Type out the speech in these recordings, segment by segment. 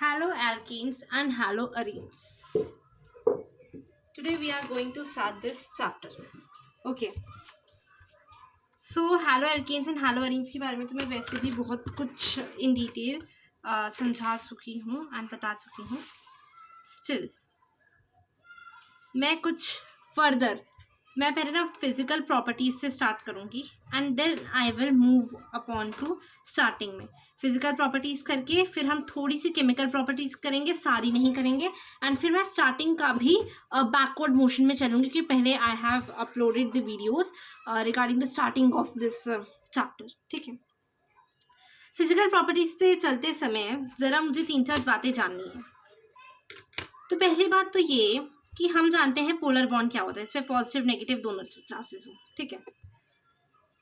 Hello alkenes and hello arenes. Today we are going to start this chapter. Okay. So hello alkenes and hello arenes के बारे में तो मैं वैसे भी बहुत कुछ इन डिटेल समझा चुकी हूँ एंड बता चुकी हूँ. स्टिल मैं कुछ फर्दर मैं पहले ना फिजिकल प्रॉपर्टीज से स्टार्ट करूँगी and then I will move upon to starting में फिजिकल प्रॉपर्टीज करके फिर हम थोड़ी सी केमिकल प्रॉपर्टीज करेंगे, सारी नहीं करेंगे. एंड फिर मैं स्टार्टिंग का भी बैकवर्ड मोशन में चलूँगी क्योंकि पहले I have uploaded the videos regarding the starting of this chapter. ठीक है. फिजिकल प्रॉपर्टीज पे चलते समय ज़रा मुझे 3-4 बातें जाननी है. तो पहली बात तो ये कि हम जानते हैं पोलर बॉन्ड क्या होता है. इसमें पॉजिटिव नेगेटिव दोनों चार्जेस हो. ठीक है.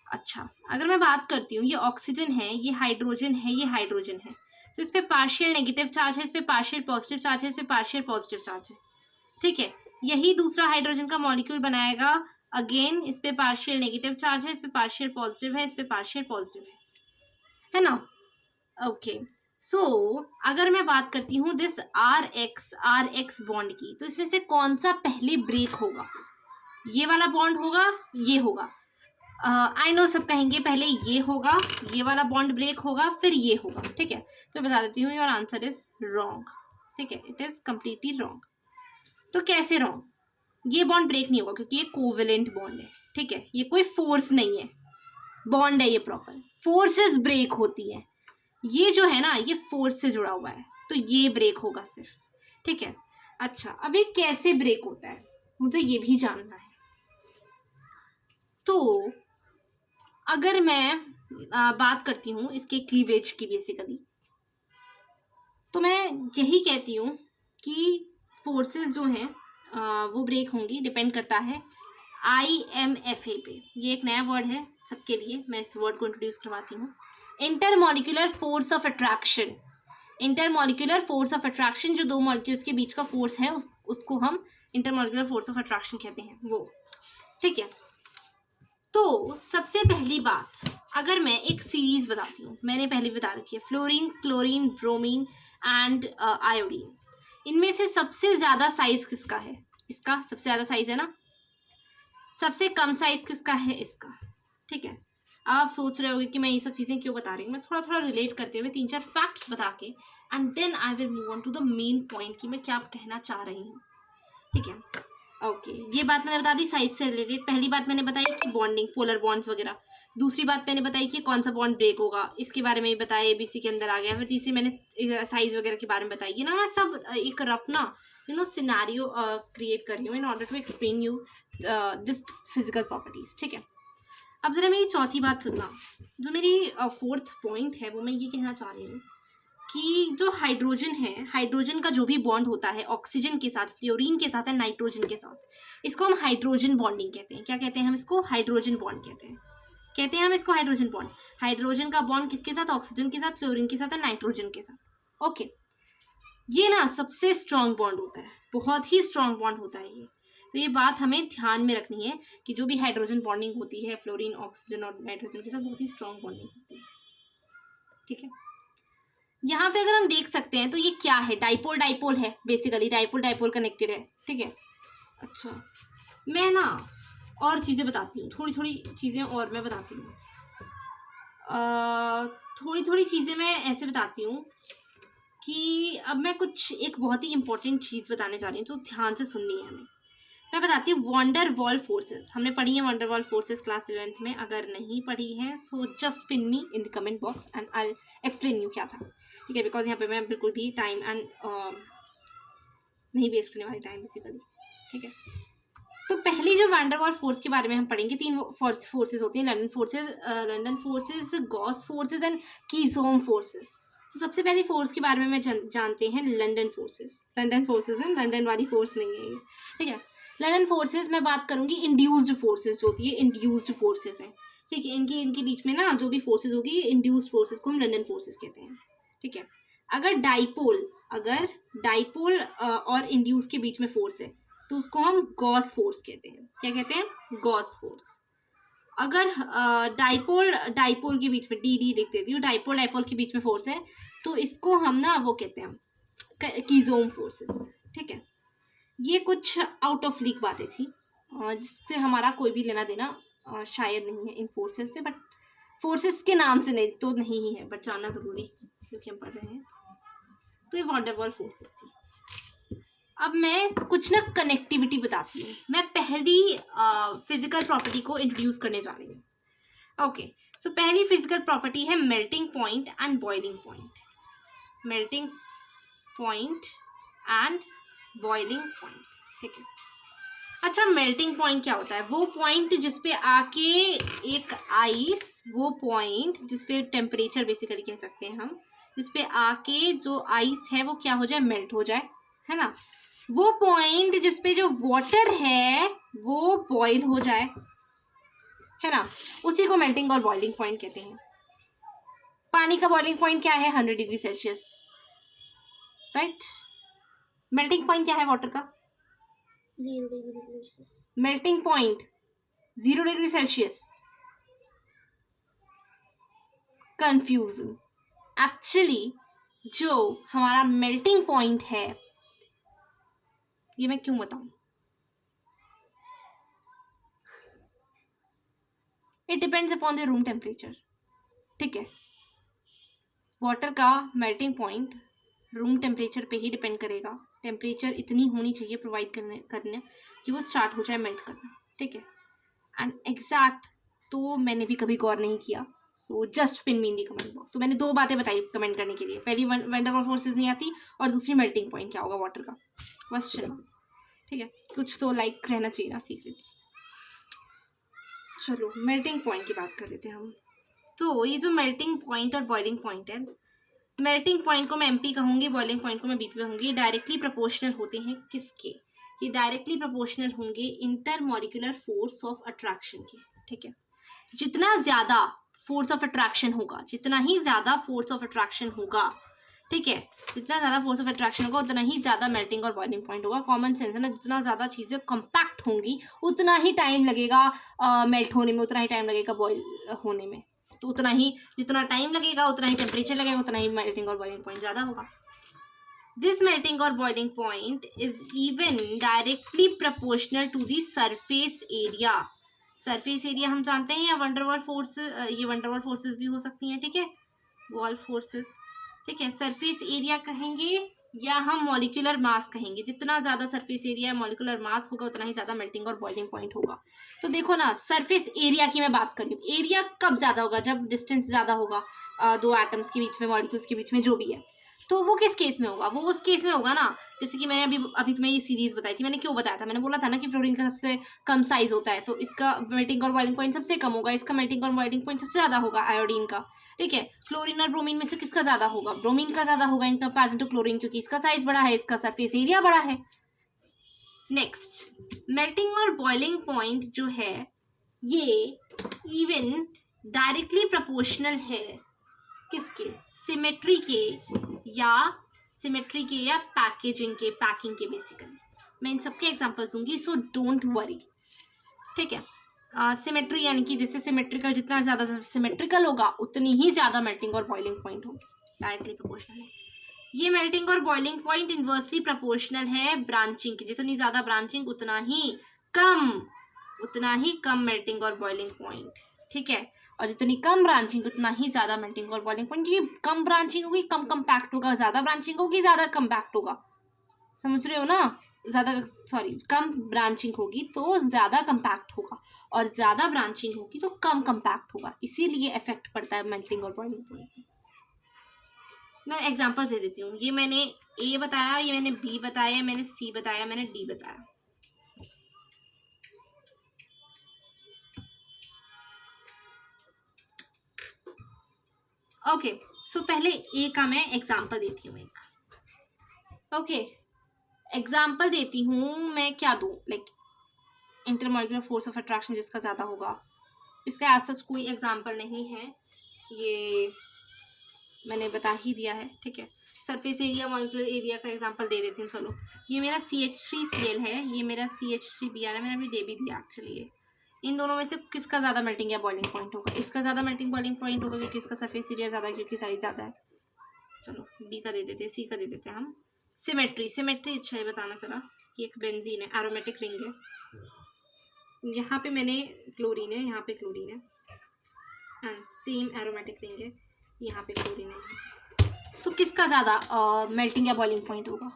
अच्छा, अगर मैं बात करती हूँ, ये ऑक्सीजन है, ये हाइड्रोजन है, ये हाइड्रोजन है, तो इस पर पार्शियल नेगेटिव चार्ज है, इस पर पार्शियल पॉजिटिव चार्ज है, इस पर पार्शियल पॉजिटिव चार्ज है. ठीक है. यही दूसरा हाइड्रोजन का मॉलिक्यूल बनाएगा. अगेन इस पर पार्शियल नेगेटिव चार्ज है, इस पर पार्शियल पॉजिटिव है, इस पर पार्शियल पॉजिटिव है ना. ओके. सो अगर मैं बात करती हूँ दिस आर एक्स बॉन्ड की, तो इसमें से कौन सा पहले ब्रेक होगा? ये वाला बॉन्ड होगा, ये होगा. आई नो सब कहेंगे पहले ये होगा, ये वाला बॉन्ड ब्रेक होगा, फिर ये होगा. ठीक है. तो बता देती हूँ योर आंसर इज रॉन्ग. ठीक है. It is completely wrong. तो कैसे रॉन्ग? ये बॉन्ड ब्रेक नहीं होगा क्योंकि ये कोवेलेंट बॉन्ड है. ठीक है. ये कोई फोर्स नहीं है, बॉन्ड है ये प्रॉपर. फोर्सेस ब्रेक होती है. ये जो है ना, ये फोर्स से जुड़ा हुआ है, तो ये ब्रेक होगा सिर्फ. ठीक है. अच्छा, अब ये कैसे ब्रेक होता है मुझे ये भी जानना है. तो अगर मैं बात करती हूँ इसके क्लीवेज की बेसिकली, तो मैं यही कहती हूँ कि फोर्सेस जो हैं वो ब्रेक होंगी. डिपेंड करता है IMFA पे. ये एक नया वर्ड है सबके लिए, मैं इस वर्ड को इंट्रोड्यूस करवाती हूँ. Intermolecular force of attraction. Intermolecular force of attraction, जो दो मॉलिक्यूल्स के बीच का फोर्स है उसको हम इंटरमॉलिक्यूलर फोर्स ऑफ अट्रैक्शन कहते हैं वो. ठीक है. तो सबसे पहली बात, अगर मैं एक सीरीज बताती हूँ, मैंने पहले बता रखी है, fluorine, chlorine, bromine and iodine. इनमें से सबसे ज़्यादा साइज किसका है? इसका सबसे ज़्यादा साइज है ना. सबसे कम साइज किसका है? इसका. ठीक है. आप सोच रहे होगे कि मैं ये सब चीज़ें क्यों बता रही हूँ. मैं थोड़ा थोड़ा रिलेट करते हुए 3-4 फैक्ट्स बता के and then I will move on to the main point कि मैं क्या कहना चाह रही हूँ. ठीक है. ओके. ये बात मैंने बता दी साइज से रिलेटेड. पहली बात मैंने बताई कि बॉन्डिंग, पोलर बॉन्ड्स वगैरह. दूसरी बात मैंने बताई कि कौन सा बॉन्ड ब्रेक होगा, इसके बारे में ही बताया, ABC के अंदर आ गया. फिर तीसरी मैंने साइज वगैरह के बारे में बताई. ये ना मैं सब एक रफ ना सिनेरियो क्रिएट कर रही हूँ in order to explain you this physical properties. ठीक है. अब ज़रा मेरी चौथी बात सुनना. जो मेरी फोर्थ पॉइंट है वो मैं ये कहना चाह रही हूँ कि जो हाइड्रोजन है, हाइड्रोजन का जो भी बॉन्ड होता है ऑक्सीजन के साथ, फ्लोरीन के साथ, है नाइट्रोजन के साथ, इसको हम हाइड्रोजन बॉन्डिंग कहते हैं. क्या कहते हैं हम इसको? हाइड्रोजन बॉन्ड कहते हैं हम इसको हाइड्रोजन बॉन्ड. हाइड्रोजन का बॉन्ड किसके साथ? ऑक्सीजन के साथ, फ्लोरीन के साथ, है नाइट्रोजन के साथ. ओके. ये ना सबसे स्ट्रांग बॉन्ड होता है, बहुत ही स्ट्रांग बॉन्ड होता है ये. तो ये बात हमें ध्यान में रखनी है कि जो भी हाइड्रोजन बॉन्डिंग होती है फ्लोरीन, ऑक्सीजन और नाइट्रोजन के साथ, बहुत ही स्ट्रांग बॉन्डिंग होती है. ठीक है. यहाँ पे अगर हम देख सकते हैं तो ये क्या है? डाइपोल डाइपोल है बेसिकली. डाइपोल डाइपोल कनेक्टेड है. ठीक है. अच्छा, मैं ना और चीज़ें बताती हूँ, थोड़ी थोड़ी चीज़ें और मैं बताती हूँ. थोड़ी थोड़ी चीज़ें मैं ऐसे बताती हूँ कि अब मैं कुछ एक बहुत ही इंपॉर्टेंट चीज़ बताने जा रही हूँ जो ध्यान से सुननी है हमें. मैं बताती हूँ वंडर वॉल फोर्सेस. हमने पढ़ी है wonder wall forces class 11th में. अगर नहीं पढ़ी है so just pin me in the comment box and I explain you क्या था. ठीक है. बिकॉज यहाँ पे मैं बिल्कुल भी टाइम एंड नहीं वेस्ट करने वाली टाइम बेसिकली. ठीक है. तो पहली जो वंडर वॉल फोर्स के बारे में हम पढ़ेंगे, 3 फोर्सेस होती हैं. London forces, Gauss forces and Keesom forces. तो सबसे पहली फोर्स के बारे में मैं जानते हैं लंदन फोर्सेस. लंदन फोर्सेस है, लंदन वाली फोर्स नहीं है ये. ठीक है. लंदन फोर्सेस में बात करूंगी इंड्यूस्ड फोर्सेस जो होती है, इंड्यूस्ड फोर्सेस है. ठीक है. इनके बीच में ना जो भी फोर्सेस होगी, इंड्यूस्ड फोर्सेस को हम लंदन फोर्सेस कहते हैं. ठीक है. अगर डाइपोल और इंड्यूस के बीच में फोर्स है तो उसको हम गॉस फोर्स कहते हैं. क्या कहते हैं? Gauss force. अगर डाइपोल के बीच में डी लिख देती हूँ, डाइपोल के बीच में फोर्स है तो इसको हम ना वो कहते हैं कीज़ोम फोर्सेस। ठीक है, ये कुछ आउट ऑफ लीग बातें थी जिससे हमारा कोई भी लेना देना शायद नहीं है इन फोर्सेस से, बट फोर्सेस के नाम से नहीं तो नहीं ही है, बट जानना ज़रूरी है क्योंकि हम पढ़ रहे हैं। तो ये वॉन्डरवॉल फोर्सेस थी। अब मैं कुछ ना कनेक्टिविटी बताती हूँ। मैं पहली फिजिकल प्रॉपर्टी को इंट्रोड्यूस करने जा रही हूँ। ओके, सो पहली फिजिकल प्रॉपर्टी है melting point and boiling point. Melting point and boiling point. ठीक है, अच्छा मेल्टिंग पॉइंट क्या होता है? वो पॉइंट जिसपे आके एक आइस, वो पॉइंट जिसपे टेम्परेचर बेसिकली कह सकते हैं हम, जिसपे आके जो आइस है वो क्या हो जाए, मेल्ट हो जाए, है ना। वो पॉइंट जिसपे जो वाटर है वो बॉईल हो जाए, है ना, उसी को मेल्टिंग और बॉइलिंग पॉइंट कहते हैं। पानी का बॉइलिंग पॉइंट क्या है? 100 degree Celsius, right. Melting point क्या है वाटर का? 0 degree Celsius. Melting point 0 degree Celsius. Confusion. Actually जो हमारा मेल्टिंग पॉइंट है, ये मैं क्यों बताऊं, it depends upon the room temperature. ठीक है, वाटर का मेल्टिंग पॉइंट रूम टेम्परेचर पे ही डिपेंड करेगा। टेम्परेचर इतनी होनी चाहिए प्रोवाइड करने कि वो स्टार्ट हो जाए मेल्ट करना। ठीक है, एंड एग्जैक्ट तो मैंने भी कभी गौर नहीं किया, सो जस्ट पिन मी इन दी कमेंट बॉक्स। तो मैंने 2 बातें बताई कमेंट करने के लिए, पहली वंडरवॉल फोर्सेस नहीं आती और दूसरी मेल्टिंग पॉइंट क्या होगा वाटर का, बस चलो। ठीक है, कुछ तो लाइक रहना चाहिए ना सीक्रेट्स। चलो मेल्टिंग पॉइंट की बात कर रहे थे हम। तो ये जो मेल्टिंग पॉइंट और बॉइलिंग पॉइंट है, मेल्टिंग पॉइंट को मैं एमपी कहूँगी, बॉइलिंग पॉइंट को मैं बीपी कहूँगी। डायरेक्टली प्रोपोर्शनल होते हैं किसके? ये डायरेक्टली प्रोपोर्शनल होंगे इंटरमॉलिक्यूलर फोर्स ऑफ अट्रैक्शन के। ठीक है, जितना ज़्यादा फोर्स ऑफ अट्रैक्शन होगा, जितना ही ज़्यादा फोर्स ऑफ अट्रैक्शन होगा, ठीक है, जितना ज़्यादा फोर्स ऑफ अट्रैक्शन होगा उतना ही ज़्यादा मेल्टिंग और बॉइलिंग पॉइंट होगा। कॉमन सेंस है ना, जितना ज़्यादा चीज़ें कम्पैक्ट होंगी उतना ही टाइम लगेगा मेल्ट होने में, उतना ही टाइम लगेगा बॉयल होने में। तो उतना ही जितना टाइम लगेगा उतना ही टेम्परेचर लगेगा, उतना ही मेल्टिंग और बॉइलिंग पॉइंट ज़्यादा होगा। दिस मेल्टिंग और boiling point is even directly proportional to the surface area. Surface area हम जानते हैं, या वंडरवॉल फोर्स, ये वंडरवॉल फोर्सेस भी हो सकती हैं। ठीक है, वॉल फोर्सेस। ठीक है, सरफेस एरिया कहेंगे या हम मॉलिक्यूलर मास कहेंगे। जितना ज़्यादा सरफेस एरिया मॉलिक्यूलर मास होगा उतना ही ज़्यादा मेल्टिंग और बॉइलिंग पॉइंट होगा। तो देखो ना, सरफेस एरिया की मैं बात कर रही हूँ। एरिया कब ज़्यादा होगा? जब डिस्टेंस ज़्यादा होगा 2 एटम्स के बीच में, मॉलिक्यूल्स के बीच में, जो भी है। तो वो किस केस में होगा? वो उस केस में होगा ना, जैसे कि मैंने अभी तुम्हें ये सीरीज बताई थी। मैंने क्यों बताया था? मैंने बोला था ना कि फ्लोरीन का सबसे कम साइज होता है, तो इसका मेल्टिंग और बॉइलिंग पॉइंट सबसे कम होगा, इसका मेल्टिंग और बॉइलिंग पॉइंट सबसे ज़्यादा होगा आयोडीन का। ठीक है, फ्लोरीन और ब्रोमीन में से किसका ज़्यादा होगा? ब्रोमीन का ज़्यादा होगा इन कंपैरिजन टू क्लोरीन, क्योंकि इसका साइज बड़ा है, इसका सरफेस एरिया बड़ा है। नेक्स्ट, मेल्टिंग और बॉइलिंग पॉइंट जो है ये इवन डायरेक्टली प्रोपोर्शनल है किसके? सिमेट्री के या पैकिंग के बेसिकली। मैं इन सबके एग्जांपल्स दूंगी, सो डोंट वरी। ठीक है, सिमेट्री यानी कि जैसे सिमेट्रिकल, जितना ज़्यादा सिमेट्रिकल होगा उतनी ही ज़्यादा मेल्टिंग और बॉइलिंग पॉइंट होगी। डायरेक्टली प्रोपोर्शनल है ये मेल्टिंग और बॉइलिंग पॉइंट। इन्वर्सली प्रोपोर्शनल है ब्रांचिंग की। जितनी ज़्यादा ब्रांचिंग उतना ही कम मेल्टिंग और बॉइलिंग पॉइंट। ठीक है, और जितनी कम ब्रांचिंग उतना ही ज़्यादा मेल्टिंग और बॉइलिंग पॉइंट। क्योंकि कम ब्रांचिंग होगी कम कम्पैक्ट होगा, ज़्यादा ब्रांचिंग होगी ज़्यादा कम्पैक्ट होगा। समझ रहे हो ना? कम ब्रांचिंग होगी तो ज़्यादा कम्पैक्ट होगा, और ज़्यादा ब्रांचिंग होगी तो कम कम्पैक्ट होगा। इसीलिए इफेक्ट पड़ता है मेल्टिंग और बॉइलिंग पॉइंट। मैं एग्जांपल दे देती हूँ। ये मैंने ए बताया, ये मैंने बी बताया, मैंने सी बताया, मैंने डी बताया। ओके, सो पहले ए का मैं एग्जांपल देती हूँ एक। ओके, एग्जांपल देती हूँ मैं, क्या दूँ? Like intermolecular force of attraction जिसका ज़्यादा होगा। इसका एज सच कोई एग्जांपल नहीं है, ये मैंने बता ही दिया है। ठीक है, सरफेस एरिया मॉलिक्यूलर एरिया का एग्जांपल दे देती हूँ। चलो, ये मेरा CH3Cl है, ये मेरा CH3Br है। मैंने अभी दे भी दिया एक्चुअली। ये इन दोनों में से किसका ज़्यादा मेल्टिंग या बॉइलिंग पॉइंट होगा? इसका ज़्यादा मेल्टिंग बॉइलिंग पॉइंट होगा क्योंकि इसका सरफेस एरिया ज़्यादा है, क्योंकि साइज ज़्यादा है। चलो, बी का दे देते, सी का दे देते हैं हम। सिमेट्री, सिमेट्री अच्छा है बताना ज़रा कि एक बेंजीन है, एरोमेटिक रिंग है, यहाँ पे मैंने क्लोरीन है, यहाँ पे क्लोरीन है, एंड सेम एरोमेटिक रिंग है, यहाँ पे क्लोरीन है। तो किसका ज़्यादा मेल्टिंग या बॉइलिंग पॉइंट होगा?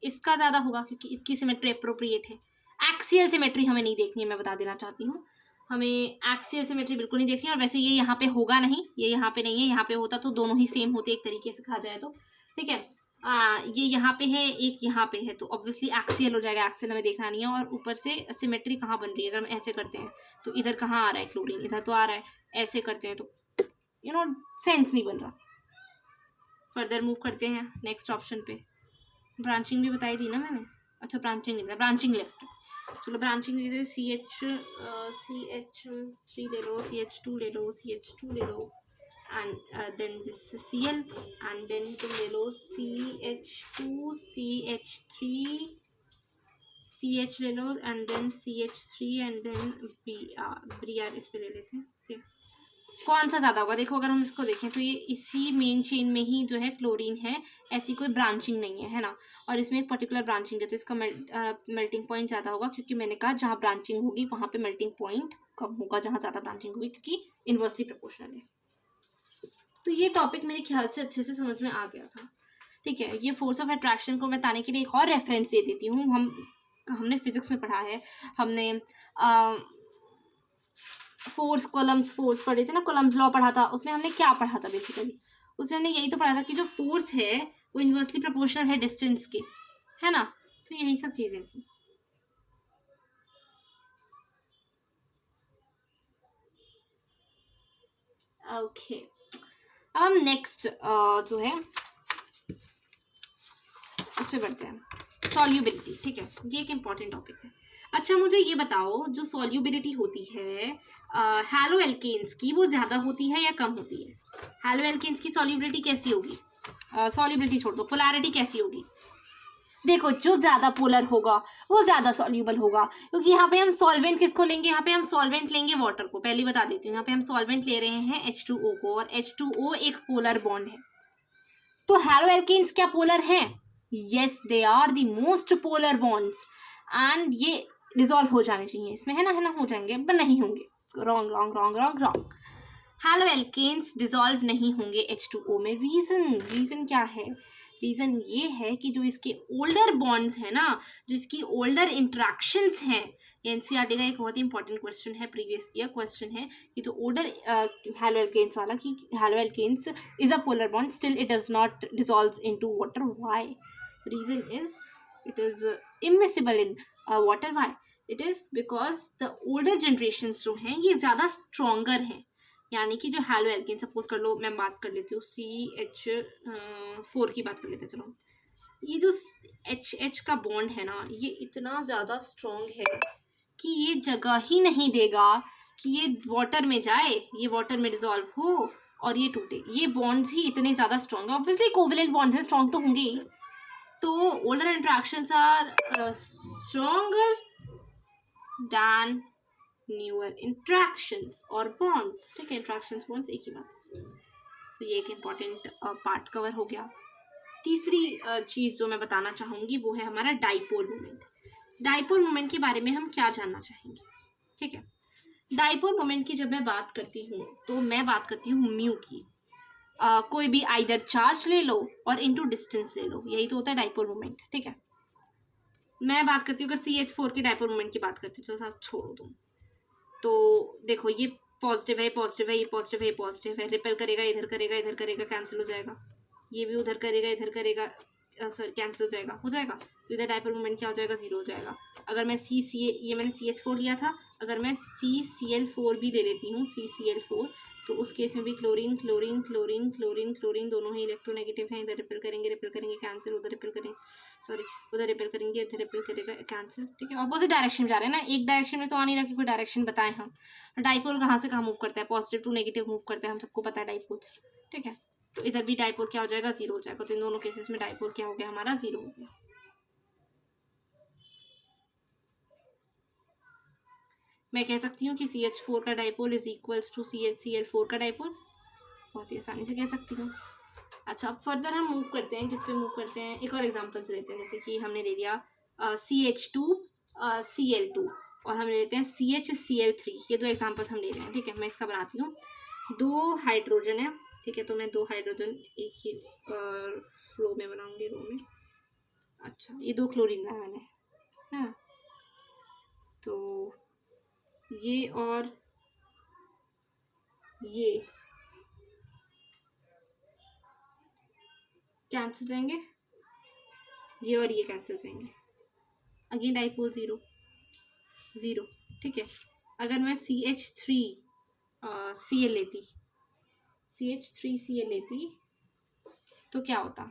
इसका ज़्यादा होगा क्योंकि इसकी सिमेट्री अप्रोप्रिएट है। एक्सियल सिमेट्री हमें नहीं देखनी है, मैं बता देना चाहती हूँ, हमें एक्सियल सिमेट्री बिल्कुल नहीं देखनी है। और वैसे ये यहाँ पे होगा नहीं, ये यहाँ पे नहीं है, यहाँ पे होता तो दोनों ही सेम होते एक तरीके से कहा जाए तो, ठीक है। ये यहाँ पे है, एक यहाँ पे है, तो ऑब्वियसली एक्सियल हो जाएगा, एक्सियल हमें देखना नहीं है। और ऊपर से सिमेट्री कहाँ बन रही है, अगर हम ऐसे करते हैं तो इधर कहाँ आ रहा है क्लोरीन, इधर तो आ रहा है, ऐसे करते हैं तो सेंस नहीं बन रहा। फर्दर मूव करते हैं नेक्स्ट ऑप्शन पे। ब्रांचिंग भी बताई थी ना मैंने, अच्छा ब्रांचिंग नहीं था, ब्रांचिंग लेफ्ट। चलो ब्रांचिंग जैसे CH3 ले लो, CH2 ले लो, CH2 ले लो, and then this Cl, and then तुम ले लो CH2, CH3, CH ले लो, and then CH3, and then Br इस पे ले लेते हैं, ठीक। कौन सा ज़्यादा होगा? देखो अगर हम इसको देखें तो ये इसी मेन चेन में ही जो है क्लोरीन है, ऐसी कोई ब्रांचिंग नहीं है ना। और इसमें एक पर्टिकुलर ब्रांचिंग है तो इसका मेल्टिंग पॉइंट ज़्यादा होगा, क्योंकि मैंने कहा जहाँ ब्रांचिंग होगी वहाँ पे मेल्टिंग पॉइंट कम होगा जहाँ ज़्यादा ब्रांचिंग होगी, क्योंकि इन्वर्सली प्रोपोर्शनल है। तो ये टॉपिक मेरे ख्याल से अच्छे से समझ में आ गया था, ठीक है। ये फोर्स ऑफ अट्रैक्शन को बताने के लिए एक और रेफरेंस दे देती हूँ। हमने फिजिक्स में पढ़ा है, हमने कोलम्स फोर्स पढ़े थे ना, कोलम्स लॉ पढ़ा था, उसमें हमने क्या पढ़ा था बेसिकली? उसमें हमने यही तो पढ़ा था कि जो फोर्स है वो इन्वर्सली प्रोपोर्शनल है डिस्टेंस के, है ना। तो यही सब चीज़ें थी। ओके, अब हम नेक्स्ट जो है उस पर बढ़ते हैं, सॉल्युबिलिटी, ठीक है। ये एक इम्पॉर्टेंट टॉपिक है। अच्छा मुझे ये बताओ, जो सॉल्युबिलिटी होती है हैलो एल्केन्स की, वो ज़्यादा होती है या कम होती है? हैलो एल्केन्स की सॉल्युबिलिटी कैसी होगी? सॉल्युबिलिटी छोड़ दो, पोलैरिटी कैसी होगी? देखो जो ज़्यादा पोलर होगा वो ज़्यादा सॉल्यूबल होगा, क्योंकि यहाँ पे हम सॉल्वेंट किसको लेंगे? यहाँ पे हम सॉल्वेंट लेंगे वाटर को। पहले बता देती हूँ, यहाँ पे हम सॉल्वेंट ले रहे हैं H2O को, और H2O एक पोलर बॉन्ड है। तो हैलो एल्केन्स क्या पोलर हैं? Yes, they are the most polar bonds, and ये डिसॉल्व हो जाने चाहिए इसमें, है ना, हो जाएंगे, पर नहीं होंगे। Wrong wrong wrong wrong wrong. Haloalkanes dissolve नहीं होंगे H2O में। रीज़न क्या है? रीज़न ये है कि जो इसके ओल्डर बॉन्ड्स हैं ना, जो इसकी ओल्डर इंट्रैक्शंस हैं, एनसीईआरटी का एक बहुत ही इंपॉर्टेंट क्वेश्चन है, प्रीवियस ईयर क्वेश्चन है, कि जो ओल्डर हैलो एल्केन्स वाला, कि haloalkanes is a polar bond, still it does not dissolve into water. Why? Reason is it is immiscible in water. Why? It is because the older generations जो हैं ये ज़्यादा stronger हैं। यानी कि जो हैलो एल्केन, सपोज कर लो, मैं बात कर लेती हूँ CH4 की बात कर लेते हैं, चलो। ये जो H का बॉन्ड है ना, ये इतना ज़्यादा स्ट्रॉन्ग है कि ये जगह ही नहीं देगा कि ये वाटर में जाए, ये वाटर में डिजॉल्व हो और ये टूटे। ये बॉन्ड्स ही इतने ज़्यादा स्ट्रॉन्ग है, ऑब्वियसली कोवेलेंट बॉन्ड्स हैं, स्ट्रॉन्ग तो होंगे ही। तो older interactions are stronger than newer interactions और बॉन्ड्स, ठीक है। इंट्रैक्शंस बॉन्ड्स एक ही बात है। तो ये एक इम्पॉर्टेंट पार्ट कवर हो गया। तीसरी चीज़ जो मैं बताना चाहूँगी वो है हमारा डाइपोल मोमेंट। डाइपोल मोमेंट के बारे में हम क्या जानना चाहेंगे, ठीक है। डाइपोल मोमेंट की जब मैं बात करती हूँ तो मैं बात करती हूँ म्यू की। कोई भी आइदर चार्ज ले लो और इनटू डिस्टेंस ले लो, यही तो होता है डाइपोल मोमेंट, ठीक है। मैं बात करती हूँ अगर CH4 के डाइपोल मोमेंट की बात करती हूँ, तो साथ छोड़ो तुम। तो देखो ये पॉजिटिव है, ये पॉजिटिव है, ये पॉजिटिव है, ये पॉजिटिव है, रिपेल करेगा, इधर करेगा, इधर करेगा, कैंसिल हो जाएगा। ये भी उधर करेगा, इधर करेगा, सर कैंसिल हो जाएगा। तो इधर डाइपोल मोमेंट क्या हो जाएगा? 0 हो जाएगा। अगर मैं ये मैंने CH4 लिया था, अगर मैं CCl4 भी ले लेती हूँ, CCl4, तो उस केस में भी chlorine chlorine chlorine chlorine chlorine दोनों ही इलेक्ट्रोनेगेटिव हैं। इधर रिपेल करेंगे कैंसिल, उधर रिपेल करेंगे, सॉरी उधर रिपेल करेंगे, इधर रिपेल करेगा, कैंसिल, ठीक है। ऑपोजिट डायरेक्शन में जा रहे हैं ना, एक डायरेक्शन में तो आ नहीं रहा कि कोई डायरेक्शन बताएं हम। डाइपोल कहाँ से कहाँ मूव करता है? पॉजिटिव टू नेगेटिव मूव करता है, हम सबको पता है डाइपोल, ठीक है। तो इधर भी डाइपोल क्या हो जाएगा? 0 हो जाएगा। तो इन दोनों केसेस में डाइपोल क्या हो गया हमारा? 0 हो गया। मैं कह सकती हूँ कि CH4 का dipole is equals to CH4 का डाइपोल, बहुत ही आसानी से कह सकती हूँ। अच्छा, अब फर्दर हम मूव करते हैं, किस पे मूव करते हैं, एक और एग्जांपल्स लेते हैं। जैसे कि हमने ले लिया CH2Cl2 और हम ले लेते हैं CHCl3। ये दो एग्जांपल्स हम ले रहे हैं, ठीक है। मैं इसका बनाती हूँ। 2 हाइड्रोजन है, ठीक है, तो मैं 2 हाइड्रोजन एक ही फ्लो में बनाऊंगी, रो में। अच्छा, ये 2 क्लोरीन लाया मैंने, हाँ, तो ये और ये कैंसिल जाएंगे, ये और ये कैंसिल जाएंगे। अगेन डाइपोल 0 0, ठीक है। अगर मैं CH3Cl लेती तो क्या होता,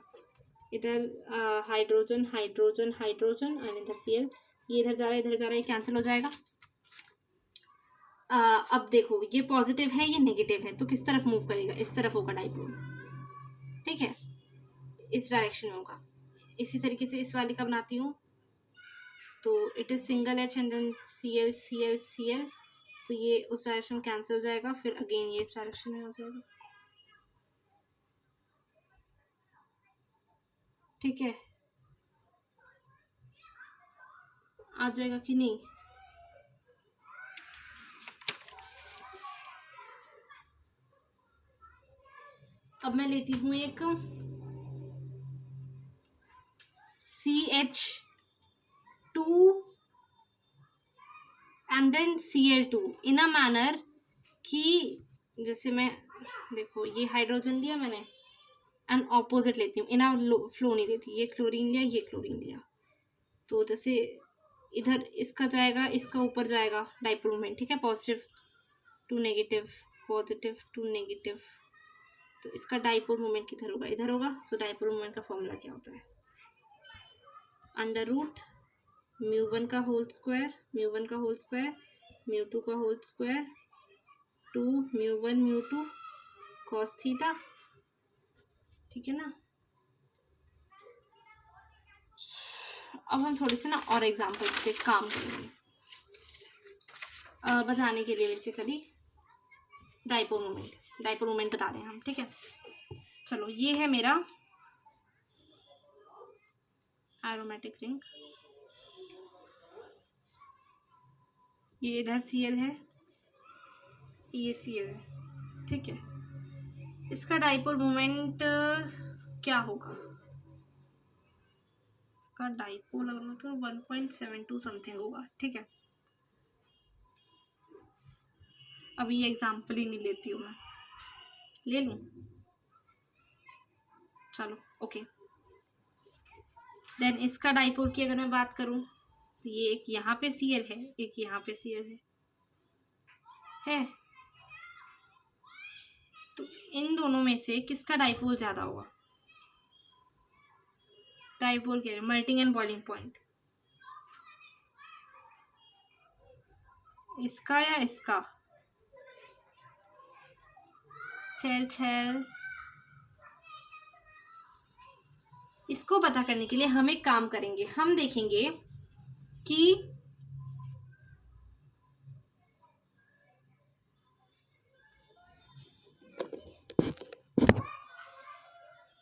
इधर हाइड्रोजन हाइड्रोजन हाइड्रोजन और इधर Cl, ये इधर जा रहा है, इधर जा रहा है, ये कैंसिल हो जाएगा। अब देखो, ये पॉजिटिव है, ये नेगेटिव है, तो किस तरफ मूव करेगा, इस तरफ होगा डाइपोल, ठीक है, इस डायरेक्शन में होगा। इसी तरीके से इस वाले का बनाती हूँ, तो it is single H and then Cl Cl Cl, तो ये उस डायरेक्शन में कैंसिल हो जाएगा, फिर अगेन ये इस डायरेक्शन में हो जाएगा, ठीक है। आ जाएगा कि नहीं, अब मैं लेती हूँ एक CH2 and then Cl2 in a manner कि जैसे मैं, देखो ये हाइड्रोजन लिया मैंने एंड ऑपोजिट लेती हूँ, इन अ फ्लो नहीं लेती, ये क्लोरीन लिया, ये क्लोरीन लिया, तो जैसे इधर इसका जाएगा, इसका ऊपर जाएगा डाइपोल मोमेंट, ठीक है, positive to negative, positive to negative, तो इसका डाइपोल मोमेंट किधर होगा, इधर होगा। सो डाइपोल मोमेंट का फॉर्मूला क्या होता है, √ μ1 का होल स्क्वायर, μ1 का होल स्क्वायर, μ2 का होल स्क्वायर, 2 μ1 μ2 cos थीटा, ठीक है ना। अब हम थोड़े से ना और एग्जांपल्स पे काम करेंगे बताने के लिए, बेसिकली डाइपोल मोमेंट बता रहे हैं हम, ठीक है। चलो, ये है मेरा एरोमेटिक रिंग, ये इधर Cl है, ये Cl है, ठीक है। इसका डाइपोल मोमेंट क्या होगा, इसका डाइपोल अगर तो 1.72 समथिंग होगा, ठीक है। अब ये एग्जाम्पल ही नहीं लेती हूँ मैं, ले लूँ, चलो ओके। देन इसका डाइपोल की अगर मैं बात करूँ, तो ये एक यहाँ पे Cl है, एक यहाँ पे Cl है, तो इन दोनों में से किसका डाइपोल ज़्यादा होगा, डाइपोल के मेल्टिंग एंड बॉइलिंग पॉइंट, इसका या इसका, छेल इसको पता करने के लिए हम एक काम करेंगे, हम देखेंगे कि